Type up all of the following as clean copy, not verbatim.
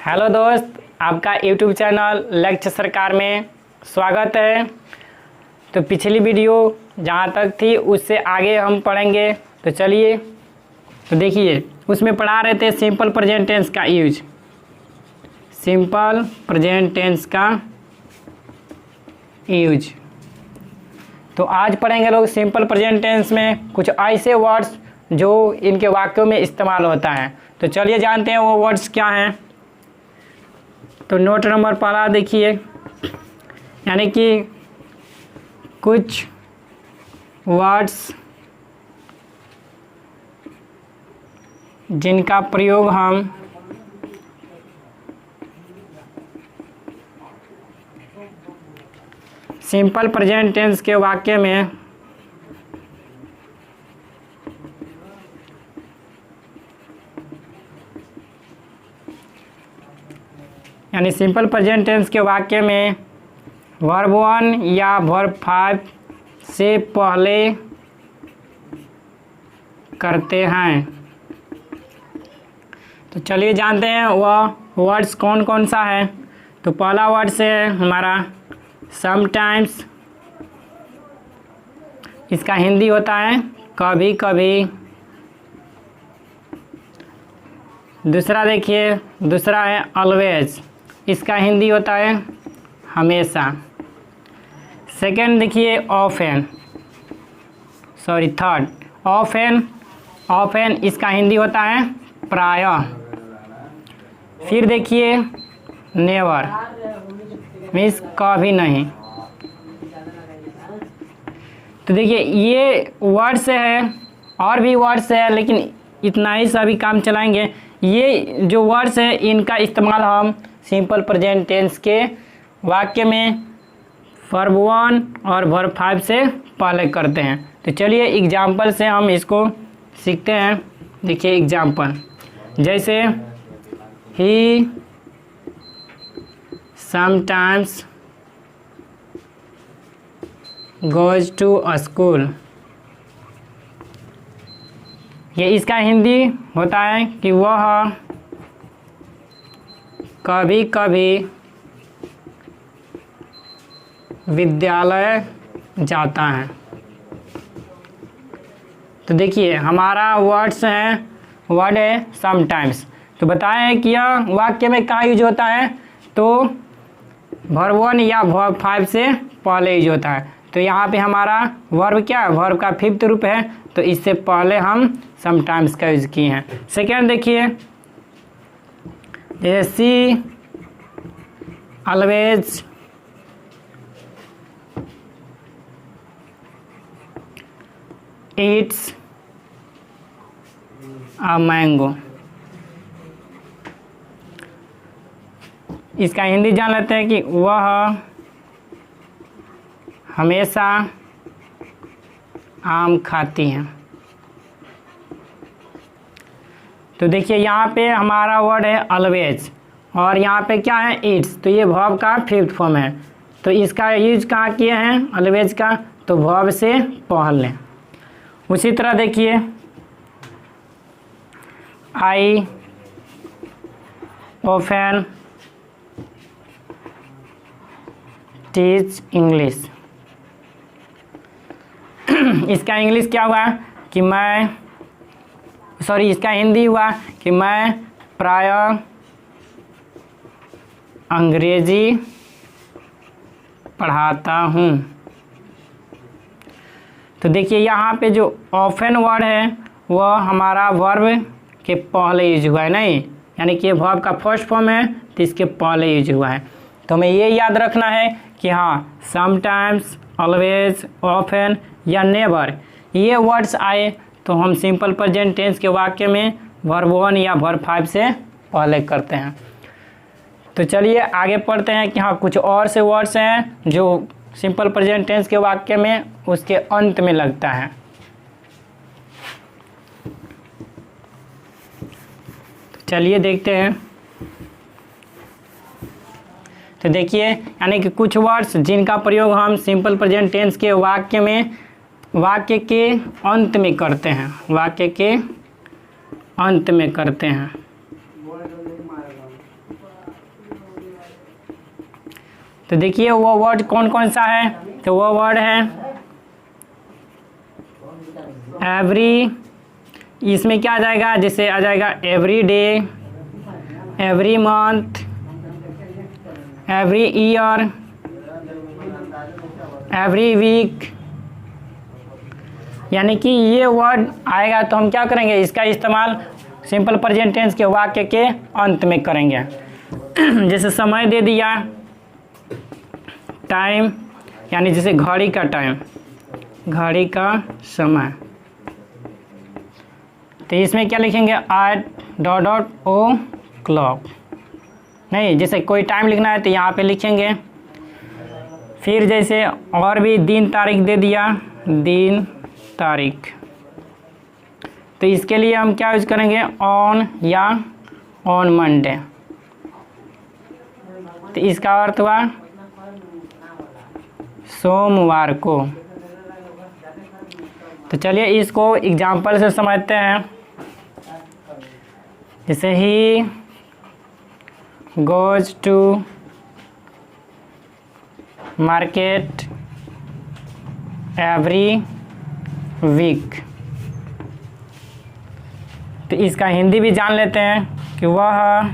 Hello दोस्त, आपका YouTube channel लक्ष्य सरकार में स्वागत है। तो पिछली वीडियो जहाँ तक थी उससे आगे हम पढ़ेंगे। तो चलिए, तो देखिए उसमें पढ़ा रहे थे सिंपल प्रेजेंट टेंस का यूज। सिंपल प्रेजेंट टेंस का यूज। तो आज पढ़ेंगे लोग सिंपल प्रेजेंट टेंस में कुछ ऐसे वर्ड्स जो इनके वाक्यों में इस्तेमाल होता है। तो चलिए जानते हैं वो वर्ड्स क्या हैं। तो नोट नंबर पहला देखिए, यानी कि कुछ वर्ड्स जिनका प्रयोग हम सिंपल प्रेजेंट टेंस के वाक्य में यानी सिंपल प्रेजेंट टेंस के वाक्य में वर्ब 1 या वर्ब 5 से पहले करते हैं। तो चलिए जानते हैं वह वर्ड्स कौन कौन सा है। तो पहला वर्ड्स है हमारा समटाइम्स। इसका हिंदी होता है कभी कभी। दूसरा देखिए, दूसरा है ऑलवेज। इसका हिंदी होता है हमेशा। सेकंड देखिए often, sorry third often. Often इसका हिंदी होता है प्रायः। फिर देखिए नेवर, मीन्स कभी नहीं। तो देखिए ये वर्ड्स है, और भी वर्ड्स है लेकिन इतना ही सभी काम चलाएंगे। ये जो वर्ड्स है इनका इस्तेमाल हम सिंपल प्रेजेंट टेंस के वाक्य में वर्ब 1 और वर्ब 5 से पहले करते हैं। तो चलिए एग्जाम्पल से हम इसको सीखते हैं। देखिए एग्जाम्पल, जैसे he sometimes goes to a school. ये इसका हिंदी होता है कि वह कभी कभी विद्यालय जाता है। तो देखिए हमारा वर्ड्स है, वर्ड है समटाइम्स। तो बताएं कि यह वाक्य में कहाँ यूज होता है। तो वर्ब 1 या वर्ब 5 से पहले यूज होता है। तो यहाँ पे हमारा वर्ब क्या है, वर्ब का 5th रूप है। तो इससे पहले हम समटाइम्स का यूज किए हैं। सेकेंड देखिए, जैसे सी ऑलवेज ईट्स अ मैंगो। इसका हिंदी जान लेते हैं कि वह हमेशा आम खाती हैं। तो देखिए यहाँ पे हमारा वर्ड है ऑलवेज और यहाँ पे क्या है ईट्स। तो ये वर्ब का 5th फॉर्म है। तो इसका यूज कहाँ किए हैं ऑलवेज का, तो वर्ब से पहले। उसी तरह देखिए आई ऑफन टीच इंग्लिश। इसका इंग्लिश क्या हुआ कि मैं, सॉरी इसका हिंदी हुआ कि मैं प्रायः अंग्रेजी पढ़ाता हूँ। तो देखिए यहाँ पे जो ऑफन वर्ड है वह हमारा वर्ब के पहले यूज हुआ है, नहीं यानी कि वर्ब का 1st फॉर्म है तो इसके पहले यूज हुआ है। तो हमें ये याद रखना है कि हाँ समटाइम्स, ऑलवेज, ऑफन या नेवर ये वर्ड्स आए तो हम सिंपल प्रेजेंट टेंस के वाक्य में वर्ब 1 या वर्ब 5 से पहले करते हैं। तो चलिए आगे पढ़ते हैं कि हाँ कुछ और से वर्ड्स हैं जो सिंपल प्रेजेंट टेंस के वाक्य में उसके अंत में लगता है। तो चलिए देखते हैं। तो देखिए यानी कि कुछ वर्ड्स जिनका प्रयोग हम सिंपल प्रेजेंट टेंस के वाक्य में वाक्य के अंत में करते हैं, वाक्य के अंत में करते हैं। तो देखिए वो वर्ड कौन कौन सा है, तो वो वर्ड है एवरी, इसमें क्या आ जाएगा, जैसे आ जाएगा every day, every month, every year, every week, यानी कि ये वर्ड आएगा तो हम क्या करेंगे, इसका इस्तेमाल सिंपल प्रेजेंट टेंस के वाक्य के अंत में करेंगे। जैसे समय दे दिया, टाइम, यानी जैसे घड़ी का टाइम, घड़ी का समय, तो इसमें क्या लिखेंगे, at dot dot o'clock, नहीं जैसे कोई टाइम लिखना है तो यहाँ पे लिखेंगे। फिर जैसे और भी दिन तारीख दे दिया, दिन तारीख, तो इसके लिए हम क्या यूज करेंगे, ऑन या ऑन मंडे, तो इसका अर्थ हुआ सोमवार को। तो चलिए इसको एग्जाम्पल से समझते हैं। जैसे he goes to market every week, तो इसका हिंदी भी जान लेते हैं कि वह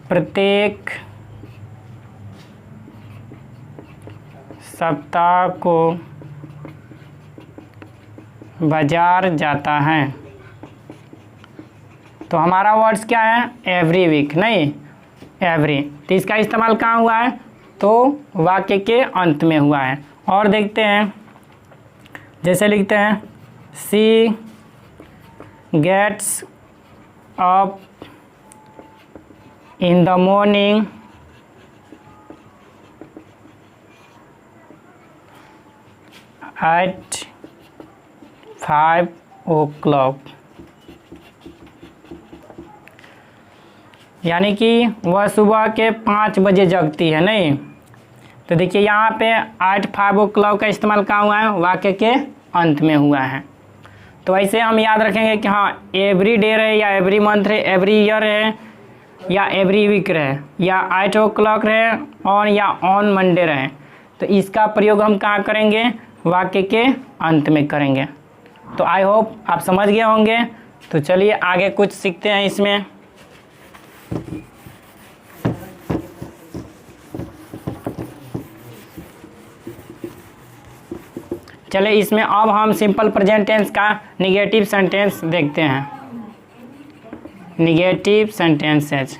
प्रत्येक सप्ताह को बाजार जाता है। तो हमारा वर्ड्स क्या है, एवरी वीक, नहीं एवरी, तो इसका इस्तेमाल कहाँ हुआ है, तो वाक्य के अंत में हुआ है। और देखते हैं, जैसे लिखते हैं she gets up in the morning at 5 o'clock, यानी कि वह सुबह के 5 बजे जगती है, नहीं। तो देखिए यहाँ पे एट 5 o'clock का इस्तेमाल कहाँ हुआ है, वाक्य के अंत में हुआ है। तो ऐसे हम याद रखेंगे कि हाँ एवरी डे रहे या एवरी मंथ रहे, एवरी ईयर रहे या एवरी वीक रहे, या 8 o'clock रहे ऑन या ऑन मंडे रहे, तो इसका प्रयोग हम कहाँ करेंगे, वाक्य के अंत में करेंगे। तो आई होप आप समझ गए होंगे। तो चलिए आगे कुछ सीखते हैं इसमें। चलिए इसमें अब हम सिंपल प्रेजेंट टेंस का निगेटिव सेंटेंस देखते हैं। निगेटिव सेंटेंसेज,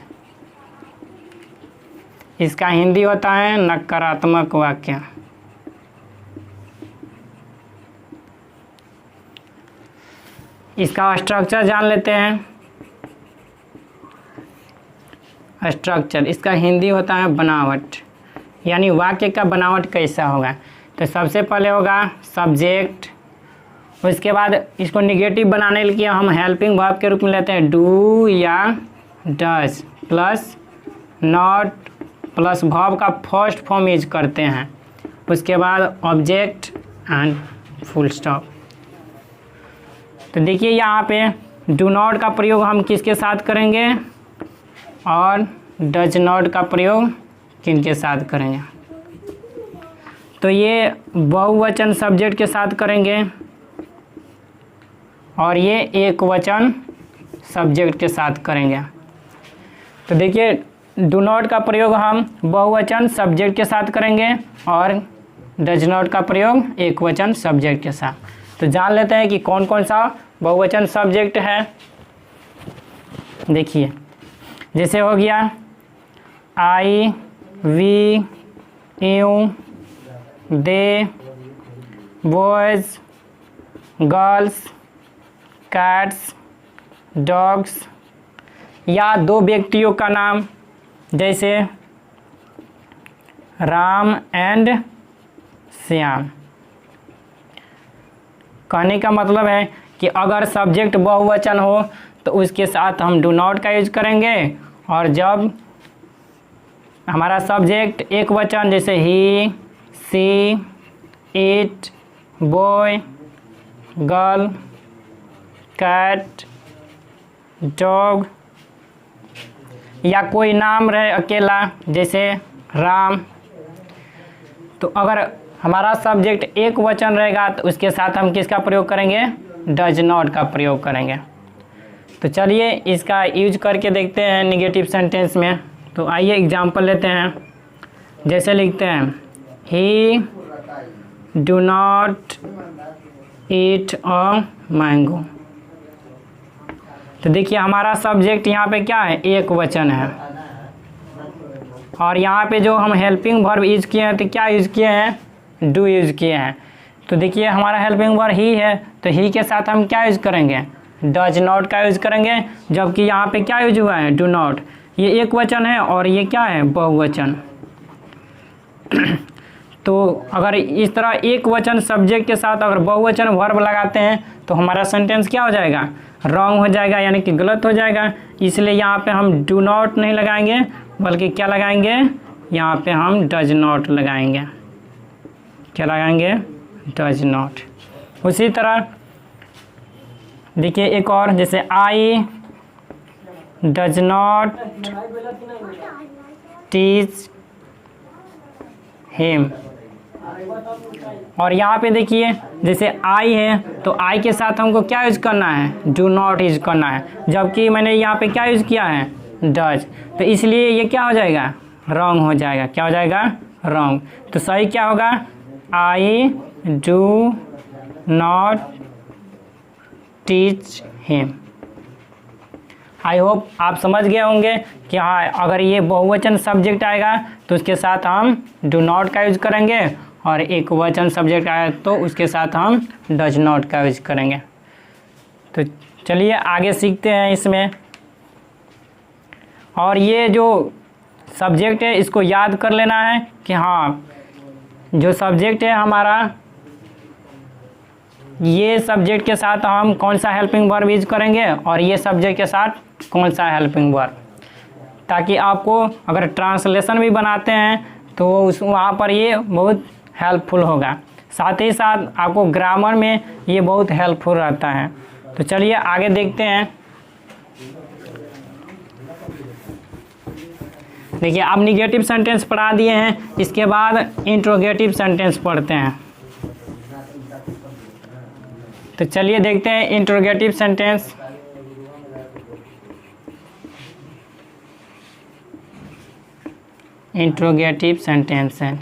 इसका हिंदी होता है नकारात्मक वाक्य। इसका स्ट्रक्चर जान लेते हैं। स्ट्रक्चर, इसका हिंदी होता है बनावट, यानी वाक्य का बनावट कैसा होगा। तो सबसे पहले होगा सब्जेक्ट, उसके बाद इसको निगेटिव बनाने के लिए हम हेल्पिंग वर्ब के रूप में लेते हैं डू या does plus not plus verb का फर्स्ट फॉर्म यूज करते हैं, उसके बाद ऑब्जेक्ट एंड फुल स्टॉप। तो देखिए यहाँ पे डू नॉट का प्रयोग हम किसके साथ करेंगे और डज नॉट का प्रयोग किनके साथ करेंगे। तो ये बहुवचन सब्जेक्ट के साथ करेंगे और ये एक वचन सब्जेक्ट के साथ करेंगे। तो देखिए डू नॉट का प्रयोग हम बहुवचन सब्जेक्ट के साथ करेंगे और डज नॉट का प्रयोग एक वचन सब्जेक्ट के साथ। तो जान लेते हैं कि कौन कौन सा बहुवचन सब्जेक्ट है। देखिए जैसे हो गया I, we, you, they, boys, girls, cats, dogs, या दो व्यक्तियों का नाम जैसे राम एंड श्याम। कहने का मतलब है कि अगर सब्जेक्ट बहुवचन हो तो उसके साथ हम डू नॉट का यूज करेंगे, और जब हमारा सब्जेक्ट एक वचन जैसे he, she, it, boy, girl, cat, dog, या कोई नाम रहे अकेला, जैसे राम, तो अगर हमारा सब्जेक्ट एक वचन रहेगा तो उसके साथ हम किसका प्रयोग करेंगे? डज नॉट का प्रयोग करेंगे। तो चलिए इसका यूज करके देखते हैं निगेटिव सेंटेंस में। तो आइए एग्जांपल लेते हैं। जैसे लिखते हैं ही do not eat a mango. तो देखिए हमारा सब्जेक्ट यहाँ पे क्या है? एक वचन है। और यहाँ पे जो हम हेल्पिंग वर्ब यूज किए हैं तो क्या यूज किए हैं? डू यूज किए हैं। तो देखिए हमारा हेल्पिंग वर्ब ही है, तो ही के साथ हम क्या यूज करेंगे? डज नॉट का यूज करेंगे। जबकि यहाँ पे क्या यूज हुआ है? Do not. ये एक वचन है और ये क्या है? बहुवचन। तो अगर इस तरह एक वचन सब्जेक्ट के साथ अगर बहुवचन वर्ब लगाते हैं तो हमारा सेंटेंस क्या हो जाएगा? रॉन्ग हो जाएगा, यानी कि गलत हो जाएगा। इसलिए यहाँ पे हम डू नॉट नहीं लगाएंगे, बल्कि क्या लगाएंगे? यहाँ पे हम डज नॉट लगाएंगे। क्या लगाएंगे? Does not. उसी तरह देखिए एक और, जैसे I does not teach him. और यहाँ पे देखिए जैसे आई है तो आई के साथ हमको क्या यूज करना है? डू नॉट यूज करना है। जबकि मैंने यहाँ पे क्या यूज किया है? डज। तो इसलिए ये क्या हो जाएगा? रॉन्ग हो जाएगा। क्या हो जाएगा? रॉन्ग। तो सही क्या होगा? I do not teach him. I hope आप समझ गए होंगे कि हाँ, अगर ये बहुवचन सब्जेक्ट आएगा तो उसके साथ हम डू नॉट का यूज करेंगे, और एक वचन सब्जेक्ट आया तो उसके साथ हम डज नॉट का यूज करेंगे। तो चलिए आगे सीखते हैं इसमें। और ये जो सब्जेक्ट है इसको याद कर लेना है कि हाँ, जो सब्जेक्ट है हमारा, ये सब्जेक्ट के साथ हम कौन सा हेल्पिंग वर्ब यूज करेंगे और ये सब्जेक्ट के साथ कौन सा हेल्पिंग वर्ब, ताकि आपको अगर ट्रांसलेशन भी बनाते हैं तो उस वहाँ पर ये बहुत हेल्पफुल होगा। साथ ही साथ आपको ग्रामर में ये बहुत हेल्पफुल रहता है। तो चलिए आगे देखते हैं। देखिए अब निगेटिव सेंटेंस पढ़ा दिए हैं, इसके बाद इंट्रोगेटिव सेंटेंस पढ़ते हैं। तो चलिए देखते हैं इंट्रोगेटिव सेंटेंस। इंट्रोगेटिव सेंटेंस है,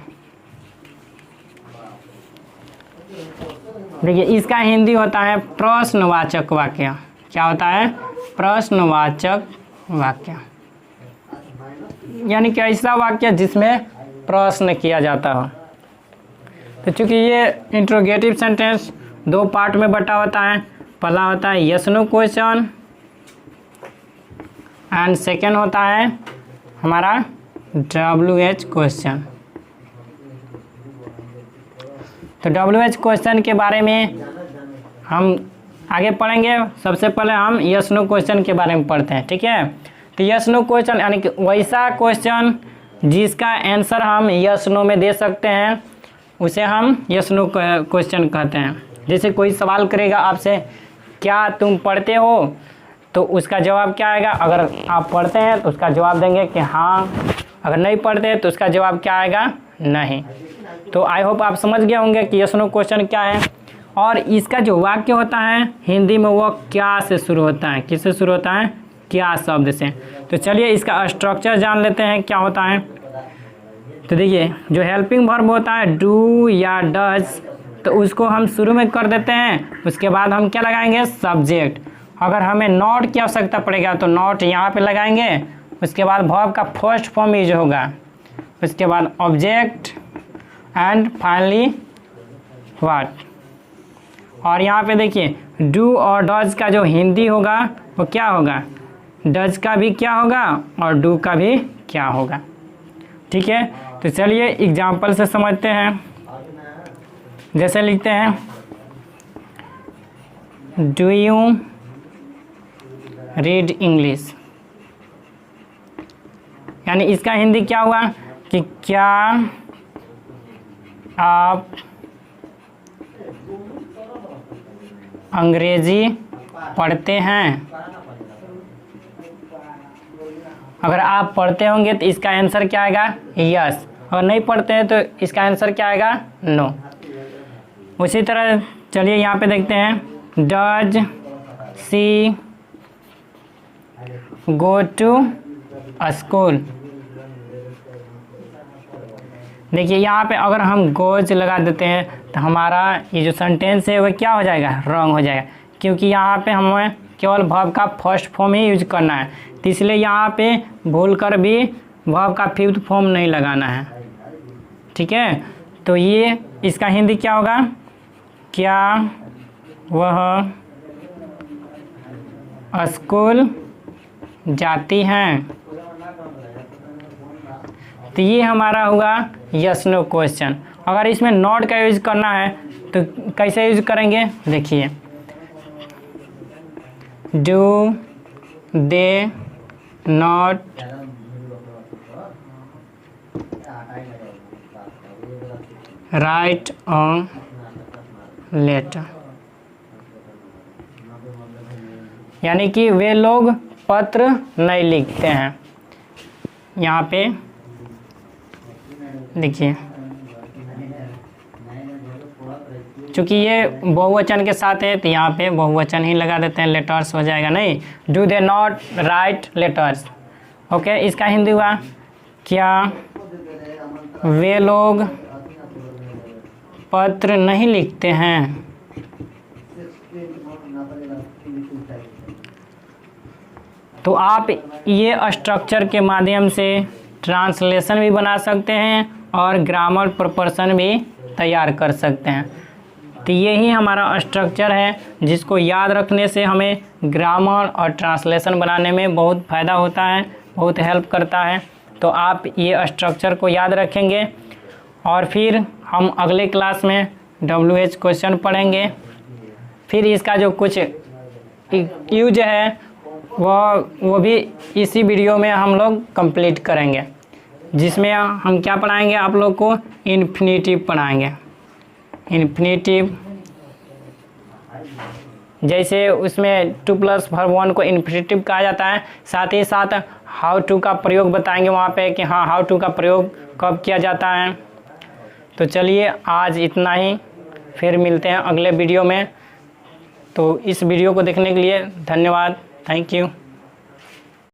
देखिए इसका हिंदी होता है प्रश्नवाचक वाक्य। क्या होता है? प्रश्नवाचक वाक्य, यानी कि ऐसा वाक्य जिसमें प्रश्न किया जाता हो। तो चूंकि ये इंट्रोगेटिव सेंटेंस दो पार्ट में बटा होता है, पहला होता है yes no question and second होता है हमारा WH क्वेश्चन। तो WH क्वेश्चन के बारे में हम आगे पढ़ेंगे। सबसे पहले हम यस नो क्वेश्चन के बारे में पढ़ते हैं, ठीक है। तो यस नो क्वेश्चन यानी कि वैसा क्वेश्चन जिसका आंसर हम यस नो में दे सकते हैं, उसे हम यस नो क्वेश्चन कहते हैं। जैसे कोई सवाल करेगा आपसे, क्या तुम पढ़ते हो, तो उसका जवाब क्या आएगा? अगर आप पढ़ते हैं तो उसका जवाब देंगे कि हाँ, अगर नहीं पढ़ते हैं तो उसका जवाब क्या आएगा? नहीं। तो आई होप आप समझ गए होंगे कि यस नो क्वेश्चन क्या है। और इसका जो वाक्य होता है हिंदी में वो क्या से शुरू होता है। किससे शुरू होता है? क्या शब्द से। तो चलिए इसका स्ट्रक्चर जान लेते हैं क्या होता है। तो देखिए जो हेल्पिंग वर्ब होता है डू या डज, तो उसको हम शुरू में कर देते हैं, उसके बाद हम क्या लगाएंगे? सब्जेक्ट। अगर हमें नॉट की आवश्यकता पड़ेगा तो नॉट यहाँ पे लगाएंगे, उसके बाद वर्ब का फर्स्ट फॉर्म यूज होगा, उसके बाद ऑब्जेक्ट एंड फाइनली व्हाट। और यहाँ पे देखिए डू और डज का जो हिंदी होगा वो क्या होगा? डज का भी क्या होगा और डू का भी क्या होगा, ठीक है। तो चलिए एग्जाम्पल से समझते हैं। जैसे लिखते हैं डू यू रीड इंग्लिश, यानी इसका हिंदी क्या हुआ कि क्या आप अंग्रेजी पढ़ते हैं। अगर आप पढ़ते होंगे तो इसका आंसर क्या आएगा, यस। अगर नहीं पढ़ते हैं तो इसका आंसर क्या आएगा, नो। उसी तरह चलिए यहाँ पे देखते हैं, does she go to school. देखिए यहाँ पे अगर हम गोज लगा देते हैं तो हमारा ये जो सेंटेंस है वह क्या हो जाएगा, रॉन्ग हो जाएगा, क्योंकि यहाँ पे हमें केवल वर्ब का फर्स्ट फॉर्म ही यूज करना है। तो इसलिए यहाँ पे भूल कर भी वर्ब का फिफ्थ फॉर्म नहीं लगाना है, ठीक है। तो ये इसका हिंदी क्या होगा, क्या वह स्कूल जाती हैं। तो ये हमारा हुआ यस नो क्वेश्चन। अगर इसमें नॉट का यूज करना है तो कैसे यूज करेंगे, देखिए, do they not write a letter, यानी कि वे लोग पत्र नहीं लिखते हैं। यहाँ पे देखिए, चूँकि ये बहुवचन के साथ है तो यहाँ पे बहुवचन ही लगा देते हैं, लेटर्स हो जाएगा, नहीं, do they not write letters. Okay, इसका हिंदी हुआ, क्या वे लोग पत्र नहीं लिखते हैं। तो आप ये स्ट्रक्चर के माध्यम से ट्रांसलेशन भी बना सकते हैं और ग्रामर प्रोपोर्शन भी तैयार कर सकते हैं। तो यही हमारा स्ट्रक्चर है जिसको याद रखने से हमें ग्रामर और ट्रांसलेशन बनाने में बहुत फ़ायदा होता है, बहुत हेल्प करता है। तो आप ये स्ट्रक्चर को याद रखेंगे और फिर हम अगले क्लास में WH क्वेश्चन पढ़ेंगे। फिर इसका जो कुछ यूज है वो भी इसी वीडियो में हम लोग कंप्लीट करेंगे, जिसमें हम क्या पढ़ाएंगे, आप लोग को इन्फिनेटिव पढ़ाएंगे। इन्फिनेटिव जैसे उसमें 2 + वर्ब 1 को इन्फिनेटिव कहा जाता है, साथ ही साथ हाउ टू का प्रयोग बताएंगे वहाँ पे कि हाँ हाउ टू का प्रयोग कब किया जाता है। तो चलिए आज इतना ही, फिर मिलते हैं अगले वीडियो में। तो इस वीडियो को देखने के लिए धन्यवाद, थैंक यू।